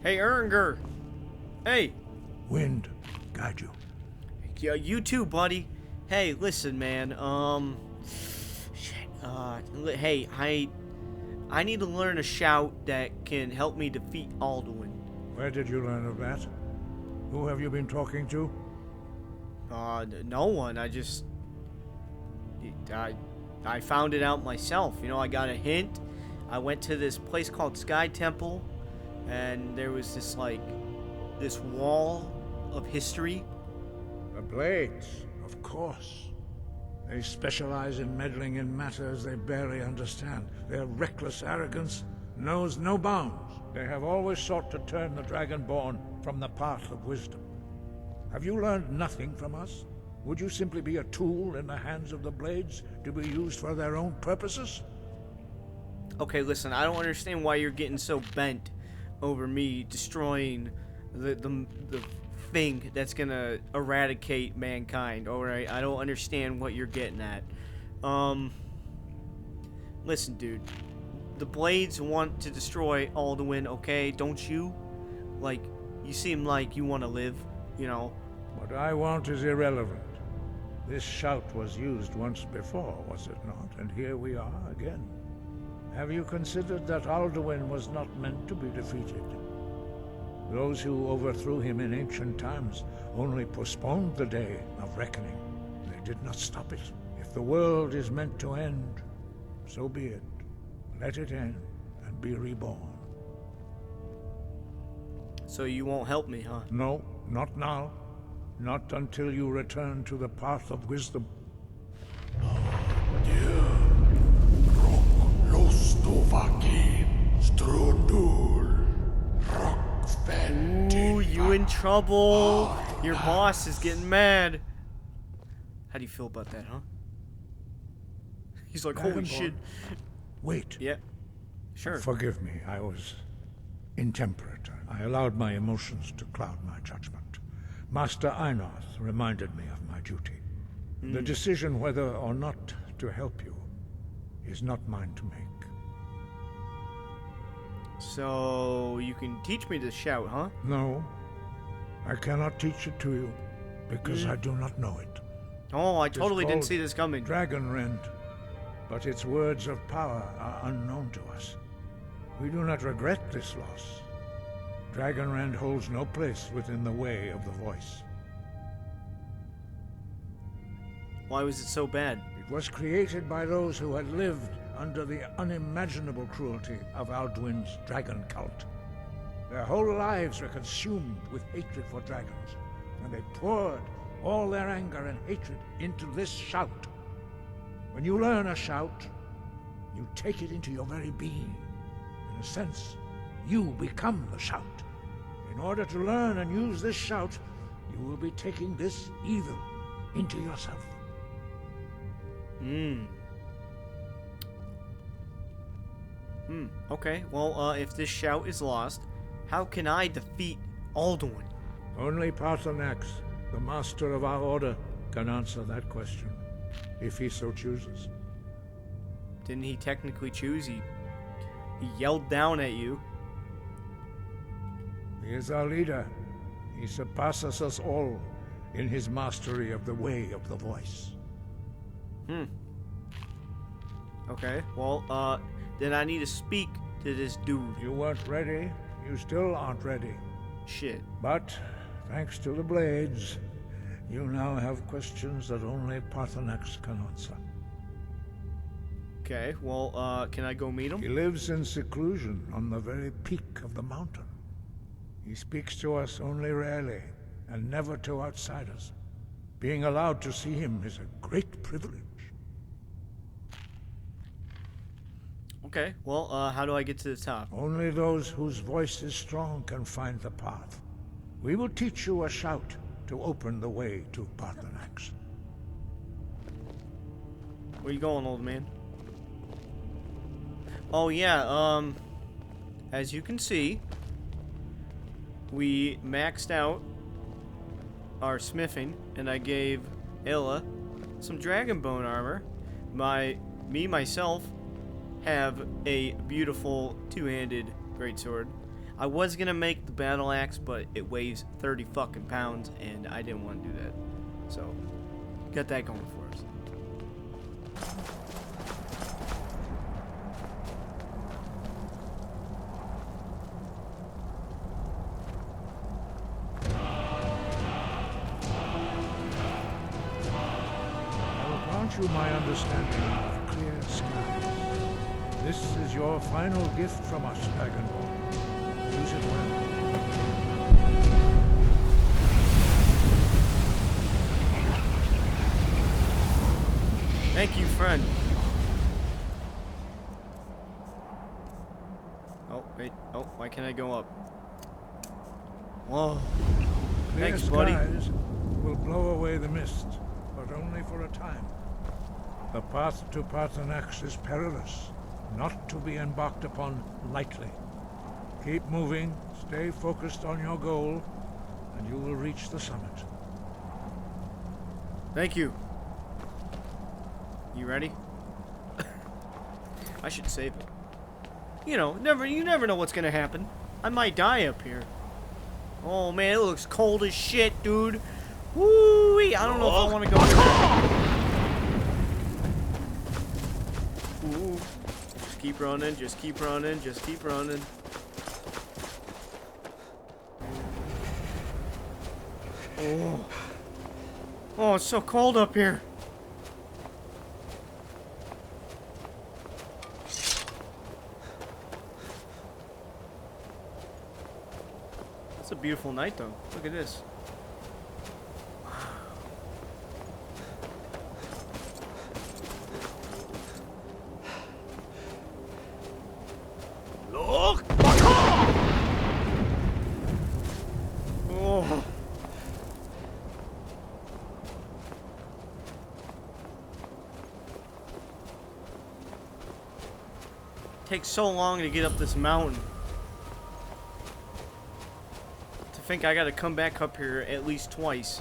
Hey, Ernger. Hey. Wind, guide you. Yeah, you too, buddy. Hey, listen, man. Hey, I need to learn a shout that can help me defeat Alduin. Where did you learn of that? Who have you been talking to? No one. I found it out myself. You know, I got a hint. I went to this place called Sky Temple, and there was this wall of history. The Blades, of course. They specialize in meddling in matters they barely understand. Their reckless arrogance knows no bounds. They have always sought to turn the Dragonborn from the path of wisdom. Have you learned nothing from us? Would you simply be a tool in the hands of the Blades to be used for their own purposes? Okay, listen, I don't understand why you're getting so bent over me destroying the thing that's gonna eradicate mankind, alright? I don't understand what you're getting at. Listen, dude. The Blades want to destroy Alduin, okay? Don't you? Like, you seem like you want to live, you know? What I want is irrelevant. This shout was used once before, was it not? And here we are again. Have you considered that Alduin was not meant to be defeated? Those who overthrew him in ancient times only postponed the day of reckoning. They did not stop it. If the world is meant to end, so be it. Let it end and be reborn. So you won't help me, huh? No, not now. Not until you return to the path of wisdom. Ooh, you in trouble. Your boss is getting mad. How do you feel about that, huh? He's like, holy shit. Wait. Yeah, sure. Forgive me, I was intemperate. I allowed my emotions to cloud my judgment. Master Einarth reminded me of my duty. The decision whether or not to help you is not mine to make. So, you can teach me to shout, huh? No, I cannot teach it to you, because I do not know it. Oh, I totally didn't see this coming. Dragonrend, but its words of power are unknown to us. We do not regret this loss. Dragonrend holds no place within the way of the voice. Why was it so bad? It was created by those who had lived under the unimaginable cruelty of Alduin's dragon cult. Their whole lives were consumed with hatred for dragons, and they poured all their anger and hatred into this shout. When you learn a shout, you take it into your very being. In a sense, you become the shout. In order to learn and use this shout, you will be taking this evil into yourself. Okay, well, if this shout is lost, how can I defeat Alduin? Only Paarthurnax, the master of our order, can answer that question, if he so chooses. Didn't he technically choose? He yelled down at you. He is our leader. He surpasses us all in his mastery of the way of the voice. Okay, well, then I need to speak to this dude. You weren't ready. You still aren't ready. Shit. But, thanks to the Blades, you now have questions that only Paarthurnax can answer. Okay, well, can I go meet him? He lives in seclusion on the very peak of the mountain. He speaks to us only rarely, and never to outsiders. Being allowed to see him is a great privilege. Okay, well, how do I get to the top? Only those whose voice is strong can find the path. We will teach you a shout to open the way to Paarthurnax. Where you going, old man? Oh, yeah, as you can see, we maxed out our smithing, and I gave Illa some dragon bone armor. Myself, have a beautiful two-handed greatsword. I was gonna make the battle axe, but it weighs 30 fucking pounds, and I didn't want to do that. So, got that going for us. I will grant you my understanding of clear skies. This is your final gift from us, Dragonborn. Use it well. Thank you, friend. Oh, wait. Oh, why can't I go up? Whoa. Clear Thanks, buddy. skies will blow away the mist, but only for a time. The path to Paarthurnax is perilous, not to be embarked upon lightly. Keep moving, stay focused on your goal, and you will reach the summit. Thank you. You ready? I should save it. You know, you never know what's gonna happen. I might die up here. Oh man, it looks cold as shit, dude. Woo-wee! I don't know if I want to go there. Ooh. Just keep running, just keep running, just keep running. Oh. Oh, it's so cold up here. It's a beautiful night, though. Look at this. Look! Oh. Takes so long to get up this mountain. To think I gotta come back up here at least twice.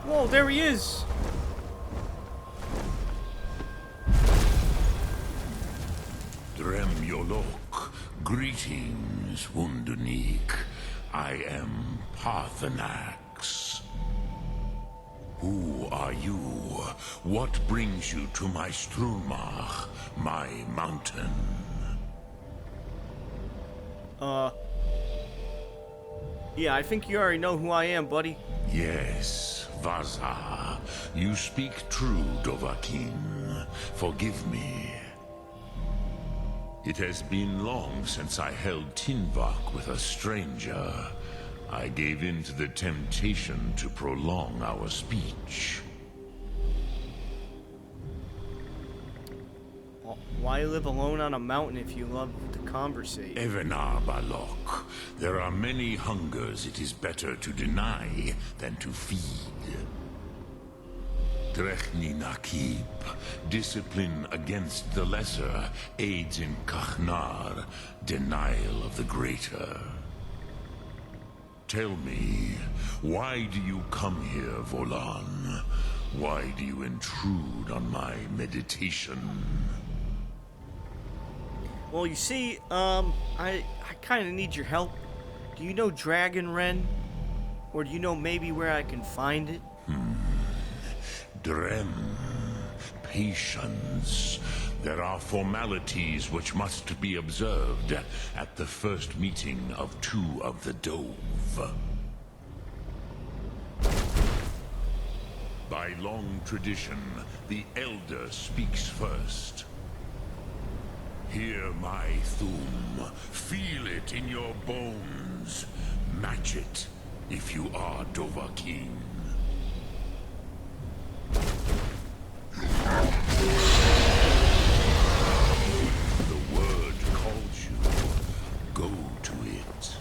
Whoa, there he is! Dremyolok, greetings, Wunderneek. I am Paarthurnax. Who are you? What brings you to my Strumach, my mountain? Yeah, I think you already know who I am, buddy. Yes, Vaza. You speak true, Dovahkiin. Forgive me. It has been long since I held Tinvak with a stranger. I gave in to the temptation to prolong our speech. Why live alone on a mountain if you love to conversate? Evenar Balok, there are many hungers it is better to deny than to feed. Drechni Nakib, discipline against the lesser aids in Kachnar, denial of the greater. Tell me, why do you come here, Volan? Why do you intrude on my meditation? Well, you see, I kind of need your help. Do you know Dragon Wren? Or do you know maybe where I can find it? Drem, patience. There are formalities which must be observed at the first meeting of two of the Dove. By long tradition, the Elder speaks first. Hear my Thum. Feel it in your bones. Match it if you are Dovahkiin. The word calls you. Go to it.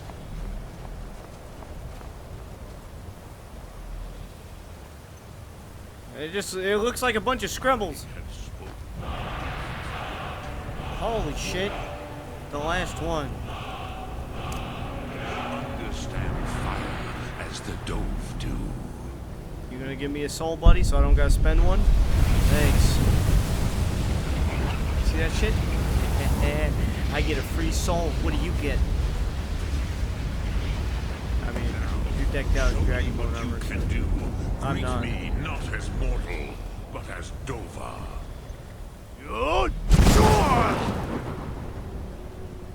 It looks like a bunch of scribbles. Holy shit. The last one. Understand fire as the Dove do. You gonna give me a soul, buddy, so I don't gotta spend one? Thanks. See that shit? I get a free soul. What do you get? decked out Show in me Dragon Bone what you armor. can do. I'm Greet done. me not as mortal, but as Dova.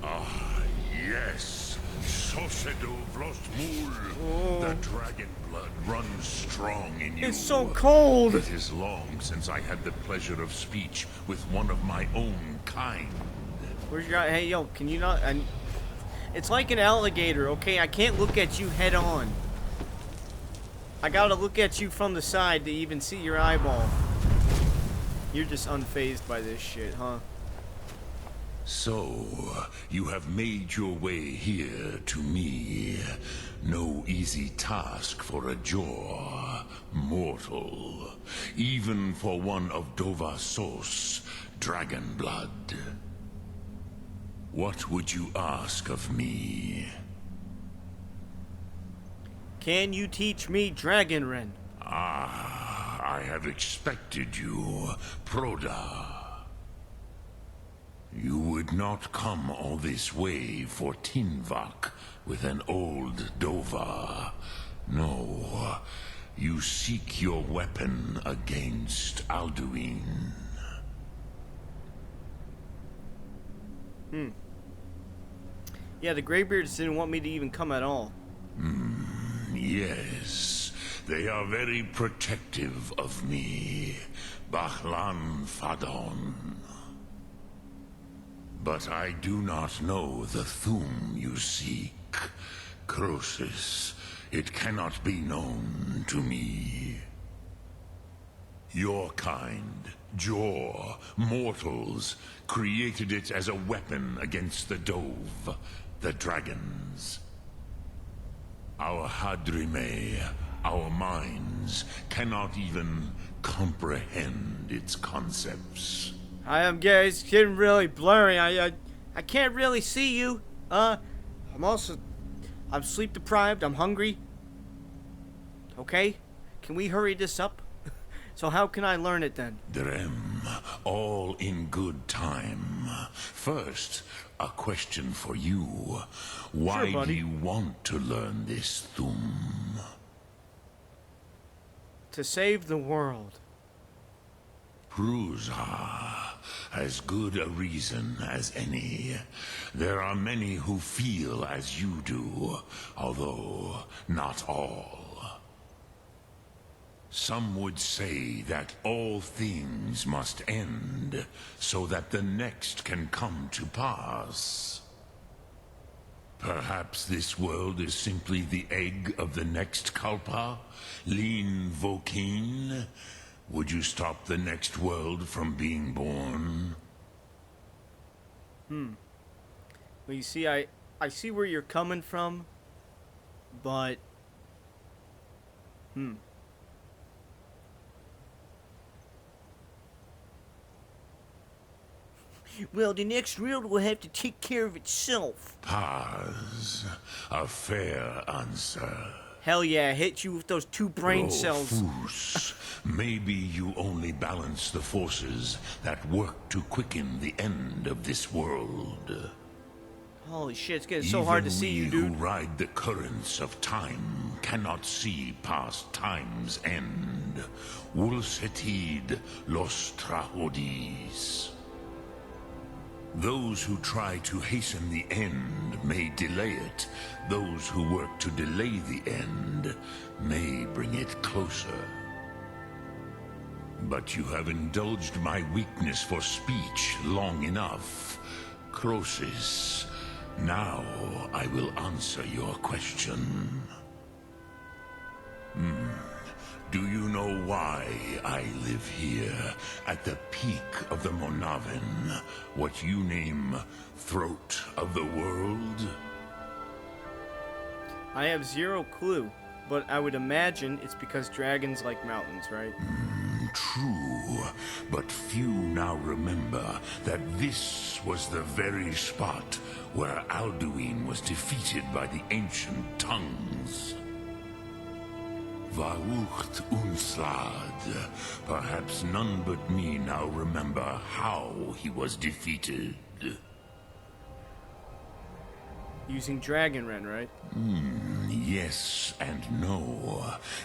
Ah, yes. Sosedo Vlostmul. The dragon blood runs strong in you. It's so cold. It is long since I had the pleasure of speech with one of my own kind. Where's your guy? Hey, yo, can you not? It's like an alligator, okay? I can't look at you head on. I gotta look at you from the side to even see your eyeball. You're just unfazed by this shit, huh? So, you have made your way here to me. No easy task for a jaw, mortal. Even for one of Dovasos, dragon blood. What would you ask of me? Can you teach me Dragonren? Ah, I have expected you, Proda. You would not come all this way for Tinvak with an old Dova. No, you seek your weapon against Alduin. Yeah, the Greybeards didn't want me to even come at all. Yes, they are very protective of me, Bahlan Fadon. But I do not know the Thum you seek, Croesus. It cannot be known to me. Your kind, Jor, mortals, created it as a weapon against the Dove, the dragons. Our Hadrime, our minds, cannot even comprehend its concepts. It's getting really blurry. I can't really see you. I'm sleep deprived. I'm hungry. Okay? Can we hurry this up? So how can I learn it then? Drem, all in good time. First, a question for you. Why Sure, buddy. do you want to learn this Thum? To save the world. Prusa, as good a reason as any. There are many who feel as you do, although not all. Some would say that all things must end, so that the next can come to pass. Perhaps this world is simply the egg of the next Kalpa, Lin Vokin. Would you stop the next world from being born? Well, you see, I see where you're coming from, but... Well, the next world will have to take care of itself. Paz, a fair answer. Hell yeah, hit you with those 2 brain cells. Profus, maybe you only balance the forces that work to quicken the end of this world. Holy shit, it's getting so hard to see you, Even we dude. who ride the currents of time cannot see past time's end. Wulsetid los trahodis. Those who try to hasten the end may delay it. Those who work to delay the end may bring it closer. But you have indulged my weakness for speech long enough. Croesus, now I will answer your question. Do you know why I live here, at the peak of the Monavin, what you name Throat of the World? I have 0 clue, but I would imagine it's because dragons like mountains, right? True, but few now remember that this was the very spot where Alduin was defeated by the ancient tongues. Vaucht Unslad. Perhaps none but me now remember how he was defeated. Using Dragonren, right? Yes and no.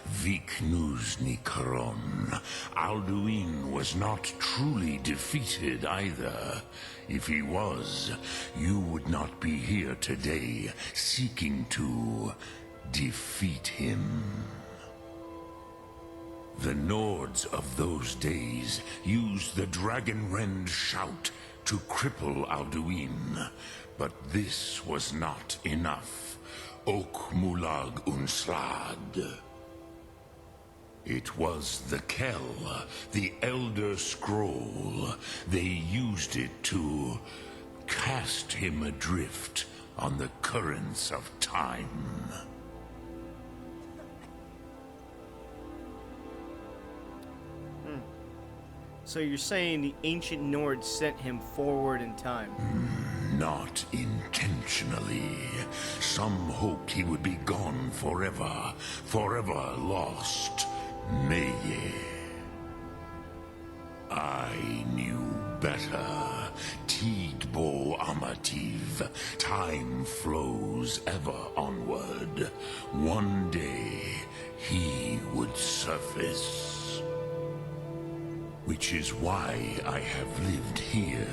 Viknuznikron. Alduin was not truly defeated either. If he was, you would not be here today seeking to defeat him. The Nords of those days used the Dragonrend shout to cripple Alduin, but this was not enough. Ok Mulag Unslad. It was the Kell, the Elder Scroll. They used it to cast him adrift on the currents of time. So you're saying the ancient Nords sent him forward in time? Not intentionally. Some hoped he would be gone forever, forever lost. Neye. I knew better. Tidbo Amativ. Time flows ever onward. One day, he would surface. Which is why I have lived here.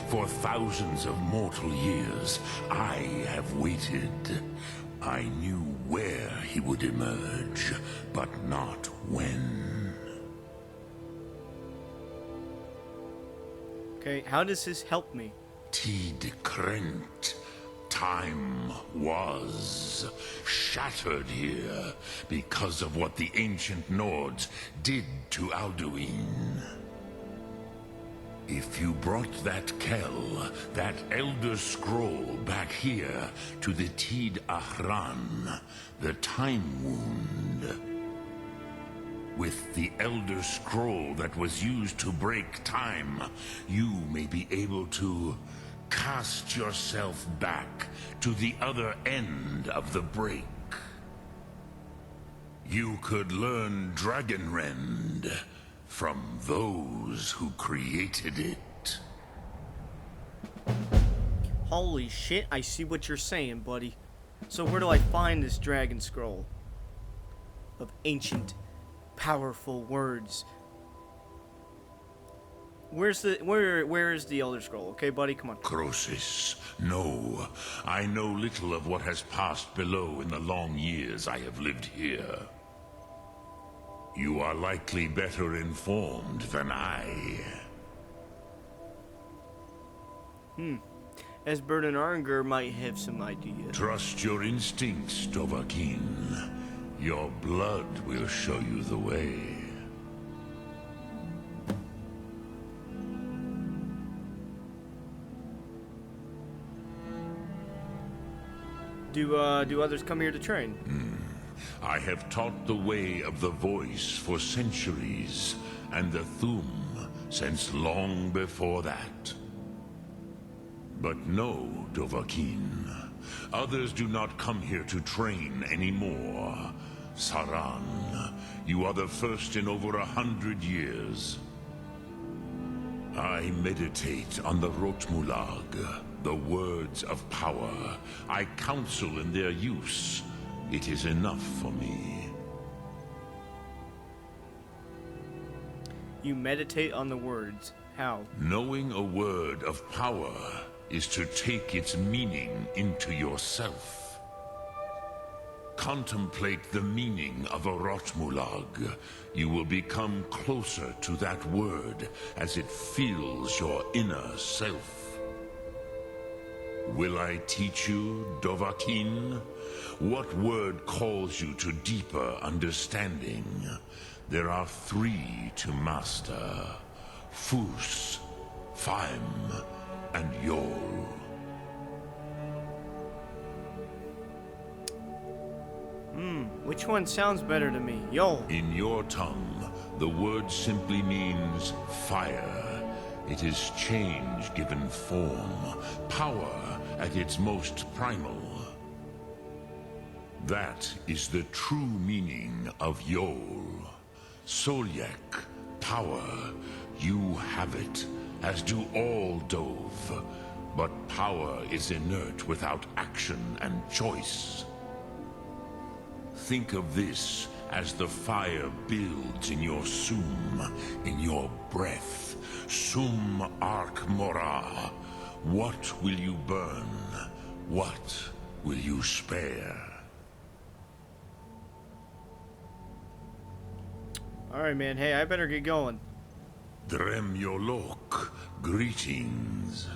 For thousands of mortal years, I have waited. I knew where he would emerge, but not when. Okay, how does this help me? Tid Krent. Time was shattered here because of what the ancient Nords did to Alduin. If you brought that Kell, that Elder Scroll back here to the Tid Ahran, the Time Wound, with the Elder Scroll that was used to break time, you may be able to cast yourself back to the other end of the break. You could learn Dragonrend from those who created it. Holy shit, I see what you're saying, buddy. So where do I find this dragon scroll? Of ancient, powerful words. Where is the Elder Scroll? Okay, buddy, come on. Croesus, no. I know little of what has passed below in the long years I have lived here. You are likely better informed than I. Esbert and Arnger might have some idea. Trust your instincts, Dovahkiin. Your blood will show you the way. Do others come here to train? I have taught the way of the voice for centuries, and the Thum since long before that. But no, Dovahkiin. Others do not come here to train anymore. Saran, you are the first in over 100 years. I meditate on the Rotmulag, the words of power. I counsel in their use. It is enough for me. You meditate on the words. How? Knowing a word of power is to take its meaning into yourself. Contemplate the meaning of a Rotmulag. You will become closer to that word as it fills your inner self. Will I teach you, Dovahkiin? What word calls you to deeper understanding? There are 3 to master. Fus, Faim, and Yol. Which one sounds better to me? Yo. In your tongue, the word simply means fire. It is change given form, power at its most primal. That is the true meaning of Yol. Solyek, power. You have it, as do all Dove. But power is inert without action and choice. Think of this as the fire builds in your sum, in your breath. Sum arc mora. What will you burn? What will you spare? Alright, man. Hey, I better get going. Drem Yolok, greetings.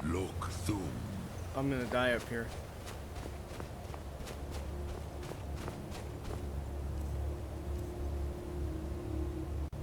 Lok Thum. I'm gonna die up here.